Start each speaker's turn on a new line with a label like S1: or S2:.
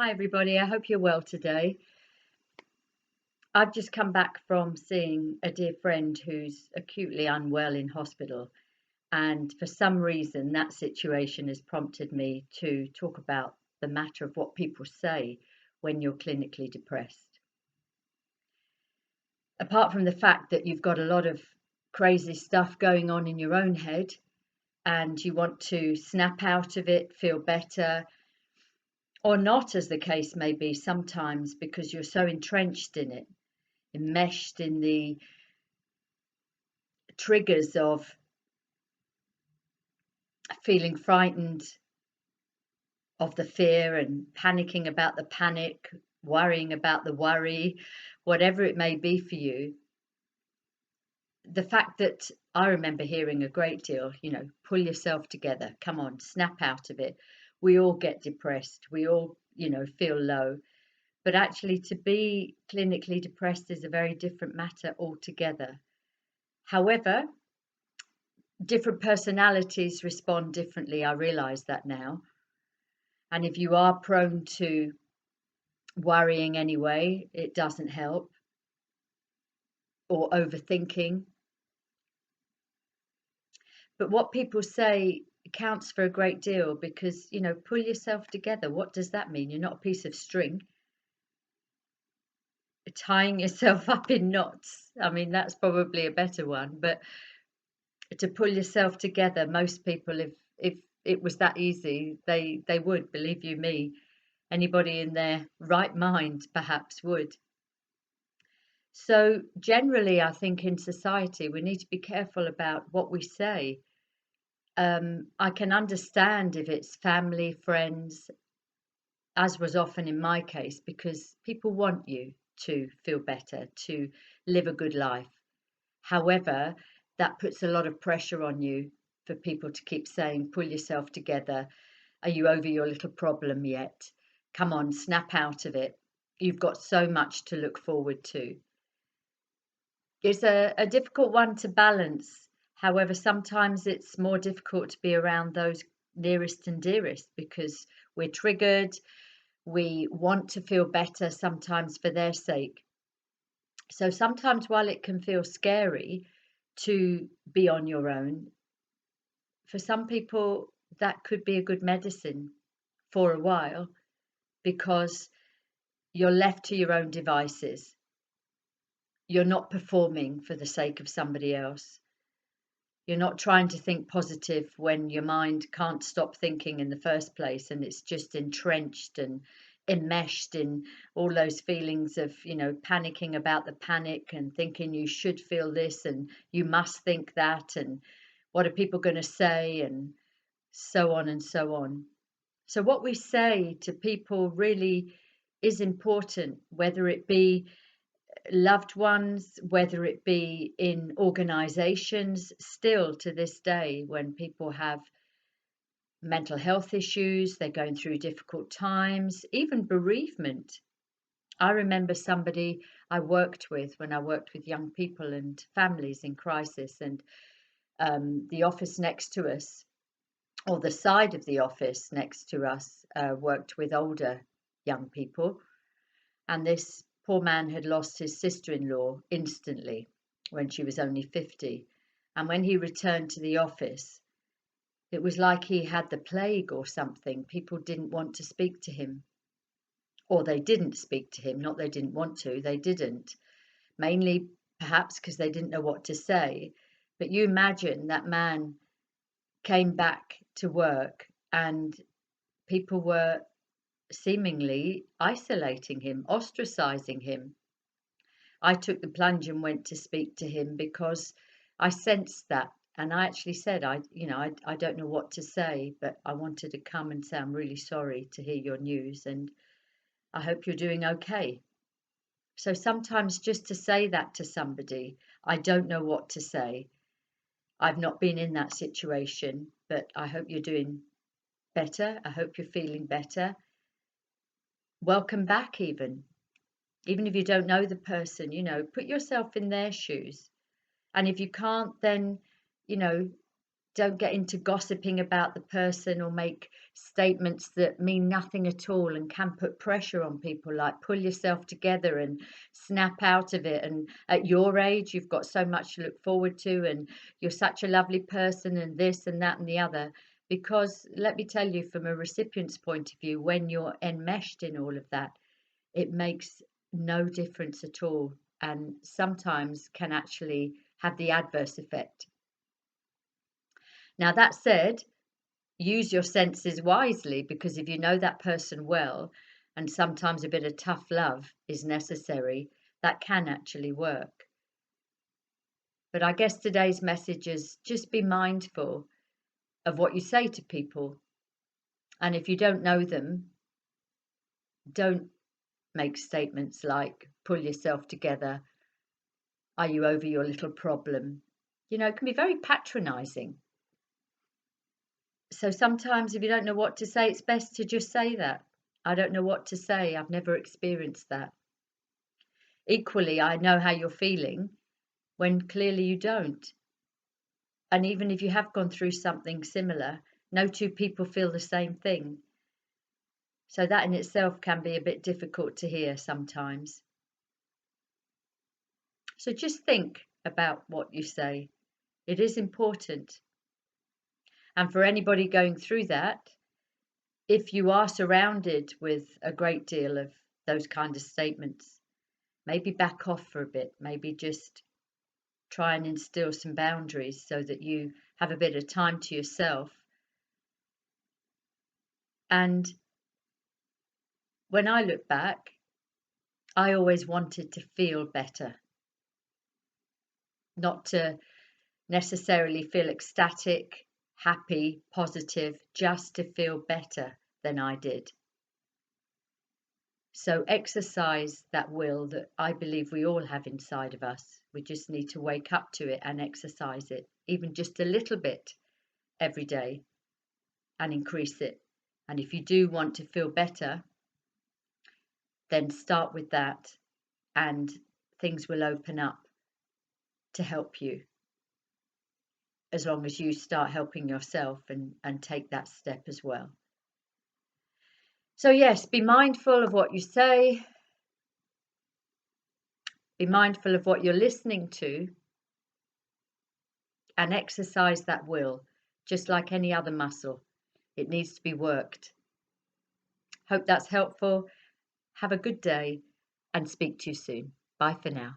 S1: Hi, everybody. I hope you're well today. I've just come back from seeing a dear friend who's acutely unwell in hospital. And for some reason, that situation has prompted me to talk about the matter of what people say when you're clinically depressed. Apart from the fact that you've got a lot of crazy stuff going on in your own head and you want to snap out of it, feel better, or not, as the case may be, sometimes because you're so entrenched in it, enmeshed in the triggers of feeling frightened of the fear and panicking about the panic, worrying about the worry, whatever it may be for you. The fact that I remember hearing a great deal, pull yourself together, come on, snap out of it. We all get depressed, we all, feel low. But actually, to be clinically depressed is a very different matter altogether. However, different personalities respond differently. I realize that now. And if you are prone to worrying anyway, it doesn't help, or overthinking. But what people say counts for a great deal because, pull yourself together. What does that mean? You're not a piece of string tying yourself up in knots. I mean, that's probably a better one. But to pull yourself together, most people, if it was that easy, they would, believe you me. Anybody in their right mind perhaps would. So generally, I think in society, we need to be careful about what we say. I can understand if it's family, friends, as was often in my case, because people want you to feel better, to live a good life. However, that puts a lot of pressure on you for people to keep saying, pull yourself together. Are you over your little problem yet? Come on, snap out of it. You've got so much to look forward to. It's a difficult one to balance. However, sometimes it's more difficult to be around those nearest and dearest because we're triggered. We want to feel better sometimes for their sake. So sometimes while it can feel scary to be on your own, for some people that could be a good medicine for a while because you're left to your own devices. You're not performing for the sake of somebody else. You're not trying to think positive when your mind can't stop thinking in the first place and it's just entrenched and enmeshed in all those feelings of, panicking about the panic and thinking you should feel this and you must think that and what are people going to say and so on and so on. So what we say to people really is important, whether it be loved ones, whether it be in organizations, still to this day, when people have mental health issues, they're going through difficult times, even bereavement. I remember somebody I worked with when I worked with young people and families in crisis, and the office next to us, or the side of the office next to us, worked with older young people. And this poor man had lost his sister-in-law instantly when she was only 50. And when he returned to the office, it was like he had the plague or something. People didn't want to speak to him. Or they didn't speak to him, not they didn't want to, they didn't. Mainly perhaps because they didn't know what to say. But you imagine that man came back to work and people were seemingly isolating him, ostracizing him. I took the plunge and went to speak to him because I sensed that. And I actually said, I don't know what to say, but I wanted to come and say, I'm really sorry to hear your news and I hope you're doing okay. So sometimes just to say that to somebody, I don't know what to say. I've not been in that situation, but I hope you're doing better. I hope you're feeling better. Welcome back, even if you don't know the person, put yourself in their shoes. And if you can't, then, you know, Don't get into gossiping about the person or make statements that mean nothing at all and can put pressure on people. Like, pull yourself together and snap out of it. And at your age, you've got so much to look forward to, and you're such a lovely person, and this and that and the other. Because let me tell you, from a recipient's point of view, when you're enmeshed in all of that, it makes no difference at all, and sometimes can actually have the adverse effect. Now, that said, use your senses wisely, because if you know that person well, and sometimes a bit of tough love is necessary, that can actually work. But I guess today's message is just be mindful of what you say to people. And if you don't know them, don't make statements like, pull yourself together. Are you over your little problem? You know, it can be very patronizing. So sometimes if you don't know what to say, it's best to just say that. I don't know what to say. I've never experienced that. Equally, I know how you're feeling when clearly you don't. And even if you have gone through something similar, no two people feel the same thing. So that in itself can be a bit difficult to hear sometimes. So just think about what you say. It is important. And for anybody going through that, if you are surrounded with a great deal of those kind of statements, maybe back off for a bit, maybe just try and instill some boundaries so that you have a bit of time to yourself. And when I look back, I always wanted to feel better, not to necessarily feel ecstatic, happy, positive, just to feel better than I did. So exercise that will that I believe we all have inside of us. We just need to wake up to it and exercise it, even just a little bit every day, and increase it. And if you do want to feel better, then start with that, and things will open up to help you, as long as you start helping yourself and take that step as well. So yes, be mindful of what you say, be mindful of what you're listening to, and exercise that will, just like any other muscle. It needs to be worked. Hope that's helpful. Have a good day and speak to you soon. Bye for now.